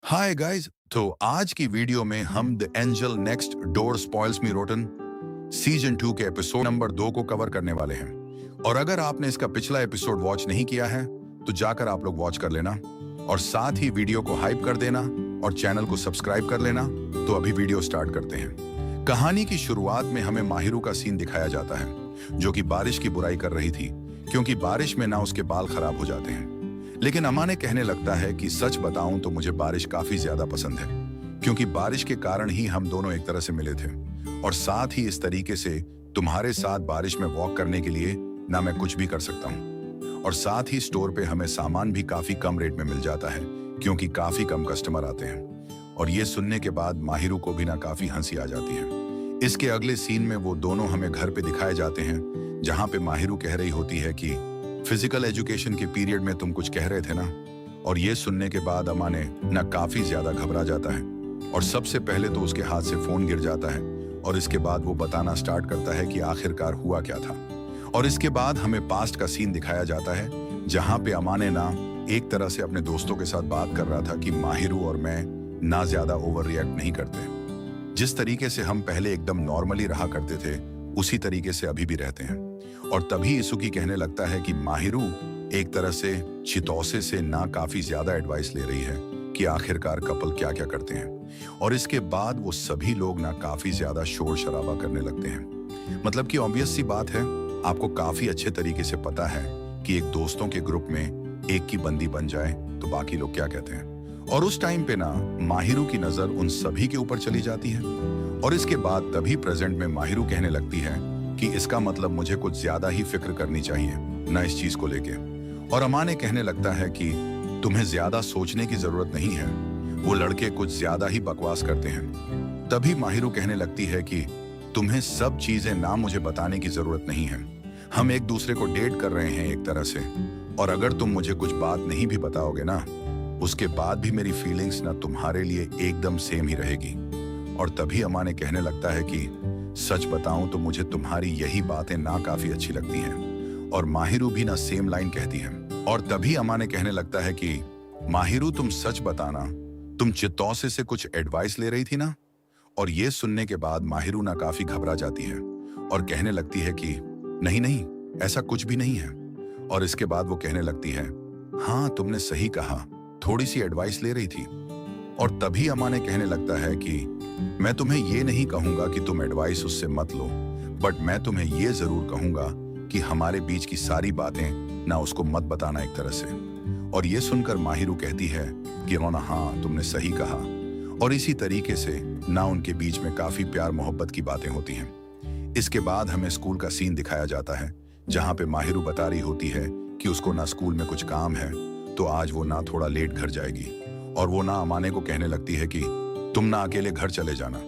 Hi guys. तो आज की वीडियो में हम the angel next door spoils me rotten season 2 के एपिसोड नंबर 2 को कवर करने वाले हैं। और अगर आपने इसका पिछला एपिसोड वॉच नहीं किया है तो जाकर आप लोग वॉच कर लेना और साथ ही वीडियो को हाइप कर देना और चैनल को सब्सक्राइब कर लेना। तो अभी वीडियो स्टार्ट करते हैं। कहानी की शुरुआत में हमें माहिरू का सीन दिखाया जाता है जो कि बारिश की बुराई कर रही थी क्योंकि बारिश में ना उसके बाल खराब हो जाते हैं। लेकिन अमाने कहने लगता है कि सच बताऊं तो मुझे बारिश काफी ज्यादा पसंद है क्योंकि बारिश के कारण ही हम दोनों एक तरह से मिले थे और साथ ही इस तरीके से तुम्हारे साथ बारिश में वॉक करने के लिए ना मैं कुछ भी कर सकता हूं। और साथ ही स्टोर पे हमें सामान भी काफी कम रेट में मिल जाता है क्योंकि काफी कम कस्टमर आते हैं। और ये सुनने के बाद माहिरू को भी ना काफी हंसी आ जाती है। इसके अगले सीन में वो दोनों हमें घर पे दिखाए जाते हैं जहां पे माहिरू कह रही होती है कि फिजिकल एजुकेशन के पीरियड में तुम कुछ कह रहे थे ना। और ये सुनने के बाद अमाने ना काफी ज्यादा घबरा जाता है और सबसे पहले तो उसके हाथ से फोन गिर जाता है और इसके बाद वो बताना स्टार्ट करता है कि आखिरकार हुआ क्या था। और इसके बाद हमें पास्ट का सीन दिखाया जाता है जहां पे अमाने ना एक तरह से अपने दोस्तों के साथ बात कर रहा था कि माहिरू और मैं ना ज्यादा ओवर रिएक्ट नहीं करते। जिस तरीके से हम पहले एकदम नॉर्मली रहा करते थे उसी तरीके से अभी भी रहते हैं। और तभी इसुकी कहने लगता है कि माहिरू एक तरह से चितौसे से ना काफी ज्यादा एडवाइस ले रही है कि आखिरकार कपल क्या क्या करते हैं। और इसके बाद वो सभी लोग ना काफी ज्यादा शोर शराबा करने लगते हैं। मतलब कि ऑब्वियस सी बात है, आपको काफी अच्छे तरीके से पता है कि एक दोस्तों के ग्रुप में एक की बंदी बन जाए तो बाकी लोग क्या कहते हैं। और उस टाइम पे ना माहिरू की नजर उन सभी के ऊपर चली जाती है। और इसके बाद तभी प्रेजेंट में माहिरू कहने लगती है कि इसका मतलब मुझे कुछ ज्यादा ही फिक्र करनी चाहिए ना इस चीज को लेके। और अमाने कहने लगता है कि तुम्हें ज्यादा सोचने की जरूरत नहीं है, वो लड़के कुछ ज्यादा ही बकवास करते हैं। तभी माहिरू कहने लगती है कि तुम्हें सब चीजें ना मुझे बताने की जरूरत नहीं है, हम एक दूसरे को डेट कर रहे हैं एक तरह से। और अगर तुम मुझे कुछ बात नहीं भी बताओगे ना उसके बाद भी मेरी फीलिंग्स ना तुम्हारे लिए एकदम सेम ही रहेगी। और तभी अमाने कहने लगता है कि सच बताऊं तो मुझे तुम्हारी यही बातें ना काफी अच्छी लगती हैं। और माहिरू भी ना सेम लाइन कहती है। और तभी अमाने कहने लगता है कि माहिरू तुम सच बताना, तुम चितौसे से कुछ एडवाइस ले रही थी ना। और ये सुनने के बाद माहिरू ना काफी घबरा जाती है और कहने लगती है कि नहीं नहीं ऐसा कुछ भी नहीं है। और इसके बाद वो कहने लगती है हाँ तुमने सही कहा, थोड़ी सी एडवाइस ले रही थी। और तभी अमाने कहने लगता है कि मैं तुम्हें ये नहीं कहूंगा कि तुम एडवाइस उससे मत लो, बट मैं तुम्हें ये जरूर कहूंगा कि हमारे बीच की सारी बातें ना उसको मत बताना एक तरह से। और ये सुनकर माहिरू कहती है कि रोना हाँ तुमने सही कहा। और इसी तरीके से ना उनके बीच में काफी प्यार मोहब्बत की बातें होती हैं। इसके बाद हमें स्कूल का सीन दिखाया जाता है जहां पे माहिरू बता रही होती है कि उसको ना स्कूल में कुछ काम है तो आज वो ना थोड़ा लेट घर जाएगी। और वो ना अमाने को कहने लगती है कि तुम ना अकेले घर चले जाना।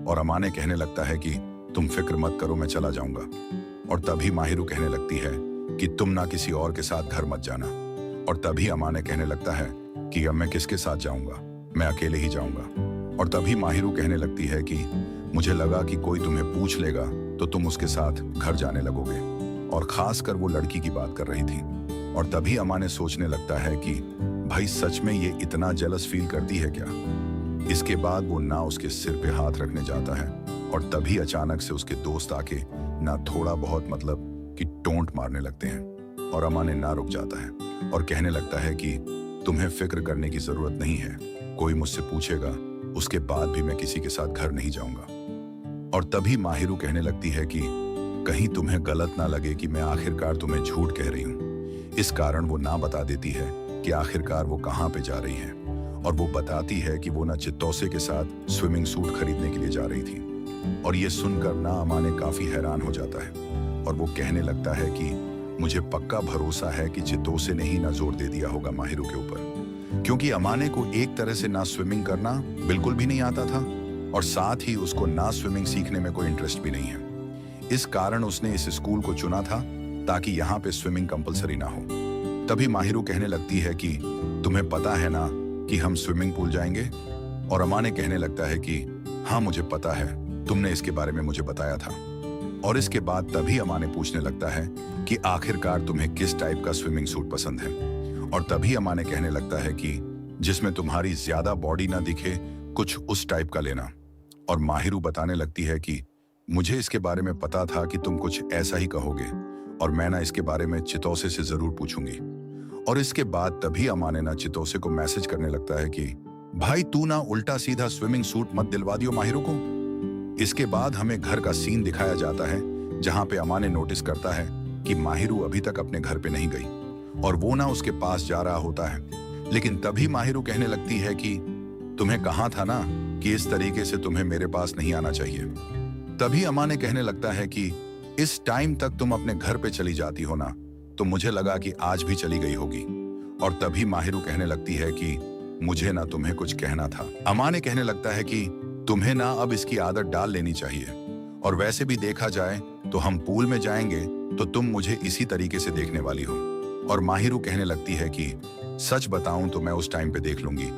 और अमाने कहने लगता है कि तुम फिक्र मत करो मैं चला जाऊंगा। और तभी माहिरू कहने लगती है कि तुम ना किसी और के साथ घर मत जाना। और तभी अमाने कहने लगता है कि अब मैं किसके साथ जाऊंगा, मैं अकेले ही जाऊंगा। और तभी माहिरू कहने लगती है कि मुझे लगा कि कोई तुम्हें पूछ लेगा तो तुम उसके साथ घर जाने लगोगे। और खासकर वो लड़की की बात कर रही थी। और तभी अमाने सोचने लगता है कि भाई सच में ये इतना जेलस फील करती है क्या। इसके बाद वो ना उसके सिर पे हाथ रखने जाता है और तभी अचानक से उसके दोस्त आके ना थोड़ा बहुत मतलब कि टोंट मारने लगते हैं। और अमाने ना रुक जाता है और कहने लगता है कि तुम्हें फिक्र करने की जरूरत नहीं है, कोई मुझसे पूछेगा उसके बाद भी मैं किसी के साथ घर नहीं जाऊंगा। और तभी माहिरू कहने लगती है कि कहीं तुम्हें गलत ना लगे कि मैं आखिरकार तुम्हें झूठ कह रही हूँ। इस कारण वो ना बता देती है कि आखिरकार वो कहाँ पे जा रही है। और वो बताती है कि वो ना चितौसे के साथ स्विमिंग सूट खरीदने के लिए जा रही थी। और ये सुनकर ना अमाने काफी हैरान हो जाता है और वो कहने लगता है कि मुझे पक्का भरोसा है कि चितौसे ने ही ना जोर दे दिया होगा माहिरू के ऊपर, क्योंकि अमाने को एक तरह से ना स्विमिंग करना बिल्कुल भी नहीं आता था और साथ ही उसको ना स्विमिंग सीखने में कोई इंटरेस्ट भी नहीं है। इस कारण उसने इस स्कूल को चुना था ताकि यहाँ पे स्विमिंग कंपलसरी ना हो। तभी माहिरू कहने लगती है कि तुम्हें पता है ना कि हम स्विमिंग पूल जाएंगे। और अमाने कहने लगता है कि हाँ मुझे पता है, तुमने इसके बारे में मुझे बताया था। और इसके बाद तभी अमाने पूछने लगता है कि आखिरकार तुम्हें किस टाइप का स्विमिंग सूट पसंद है। और तभी अमाने कहने लगता है कि जिसमें तुम्हारी ज्यादा बॉडी ना दिखे, कुछ उस टाइप का लेना। और माहिरू बताने लगती है कि मुझे इसके बारे में पता था कि तुम कुछ ऐसा ही कहोगे, और मैं ना इसके बारे में चितौसे से जरूर पूछूंगी। और इसके बाद तभी अमाने ना चितौसे को मैसेज करने लगता है कि भाई तू ना उल्टा सीधा स्विमिंग सूट मत दिलवा दियो माहिरू को। इसके बाद हमें घर का सीन दिखाया जाता है, जहां पे अमाने नोटिस करता है कि माहिरू अभी तक अपने घर पे नहीं गई और वो ना उसके पास जा रहा होता है। लेकिन तभी माहिरू कहने लगती है कि तुम्हें कहा था ना कि इस तरीके से तुम्हें मेरे पास नहीं आना चाहिए। तभी अमाने कहने लगता है कि इस टाइम तक तुम अपने घर पे चली जाती हो ना, तो मुझे लगा कि आज भी चली गई होगी। और तभी माहिरू कहने लगती है कि मुझे ना तुम्हें कुछ कहना था। अमाने कहने लगता है कि तुम्हें ना अब इसकी आदत डाल लेनी चाहिए, और वैसे भी देखा जाए तो हम पूल में जाएंगे तो तुम मुझे इसी तरीके से देखने वाली हो। और माहिरू कहने लगती है कि सच बताऊं तो मैं उस टाइम पे देख लूंगी,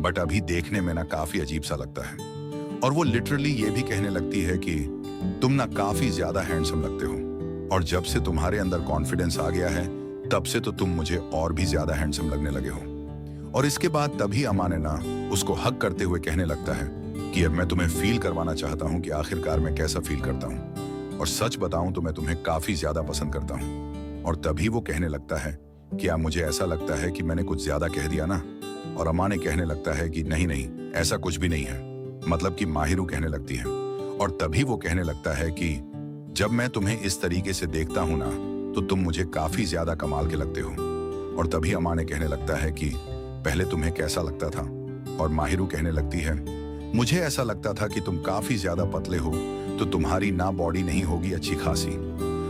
बट अभी देखने में ना काफी अजीब सा लगता है। और वो लिटरली ये भी कहने लगती है कि तुम ना काफी ज्यादा हैंडसम लगते हो, और जब से तुम्हारे अंदर कॉन्फिडेंस आ गया है तब से तो तुम मुझे और भी ज्यादा हैंडसम लगने लगे हो। और इसके बाद तभी अमाने ना उसको हक करते हुए कहने लगता है कि अब मैं तुम्हें फील करवाना चाहता हूं कि आखिरकार मैं कैसा फील करता हूं, और सच बताऊं तो मैं तुम्हें काफी ज्यादा पसंद करता हूं। और तभी वो कहने लगता है कि क्या मुझे ऐसा लगता है कि मैंने कुछ ज्यादा कह दिया ना। और अमाने कहने लगता है कि नहीं नहीं, ऐसा कुछ भी नहीं है। मतलब कि माहिरू कहने लगती है। और तभी वो कहने लगता है कि जब मैं तुम्हें इस तरीके से देखता हूं ना, तो तुम मुझे काफी ज्यादा कमाल के लगते हो। और तभी अमाने कहने लगता है कि पहले तुम्हें कैसा लगता था। और माहिरू कहने लगती है मुझे ऐसा लगता था कि तुम काफी ज्यादा पतले हो, तो तुम्हारी ना बॉडी नहीं होगी अच्छी खासी।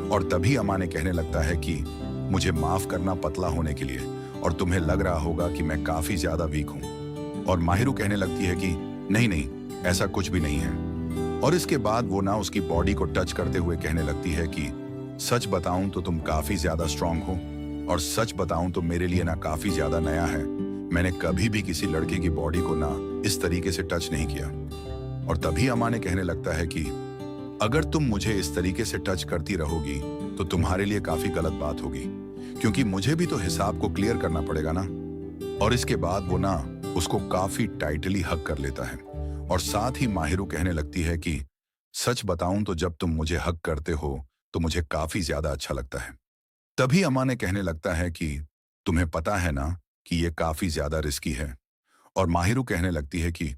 और तभी अमाने कहने लगता है कि मुझे माफ करना पतला होने के लिए, और तुम्हें लग रहा होगा कि मैं काफी ज्यादा वीक हूं। और माहिरू कहने लगती है कि नहीं नहीं, ऐसा कुछ भी नहीं है। और इसके बाद वो ना उसकी बॉडी को टच करते हुए कहने लगती है कि सच बताऊं तो तुम काफी ज्यादा स्ट्रांग हो, और सच बताऊं तो मेरे लिए ना काफी ज्यादा नया है। मैंने कभी भी किसी लड़के की बॉडी को ना इस तरीके से टच नहीं किया। और तभी अमाने कहने लगता है कि अगर तुम मुझे इस तरीके से टच करती रहोगी तो तुम्हारे लिए काफी गलत बात होगी, क्योंकि मुझे भी तो हिसाब को क्लियर करना पड़ेगा ना। और इसके बाद वो ना उसको काफी टाइटली हग कर लेता है। और साथ ही माहिरू कहने लगती है कि सच बताऊं तो जब तुम मुझे हग करते हो तो मुझे काफी ज्यादा अच्छा लगता है। तभी अमाने कहने लगता है कि तुम्हें पता है ना कि ये काफी ज्यादा रिस्की है। और माहिरू कहने लगती है कि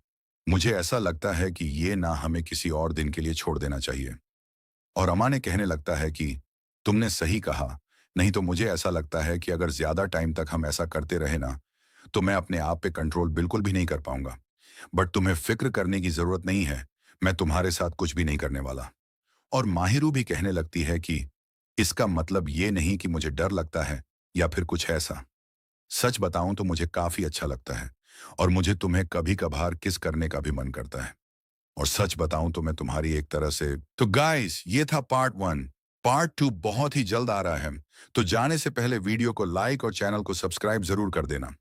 मुझे ऐसा लगता है कि ये ना हमें किसी और दिन के लिए छोड़ देना चाहिए। और अमाने कहने लगता है कि तुमने सही कहा, नहीं तो मुझे ऐसा लगता है कि अगर ज्यादा टाइम तक हम ऐसा करते रहे ना, तो मैं अपने आप पे कंट्रोल बिल्कुल भी नहीं कर पाऊंगा। बट तुम्हें फिक्र करने की जरूरत नहीं है, मैं तुम्हारे साथ कुछ भी नहीं करने वाला। और माहिरू भी कहने लगती है कि इसका मतलब ये नहीं कि मुझे डर लगता है या फिर कुछ ऐसा। सच बताऊं तो मुझे काफी अच्छा लगता है, और मुझे तुम्हें कभी कभार किस करने का भी मन करता है। और सच बताऊं तो मैं तुम्हारी एक तरह से। तो गाइस, ये था पार्ट 1। पार्ट 2 बहुत ही जल्द आ रहा है, तो जाने से पहले वीडियो को लाइक और चैनल को सब्सक्राइब जरूर कर देना।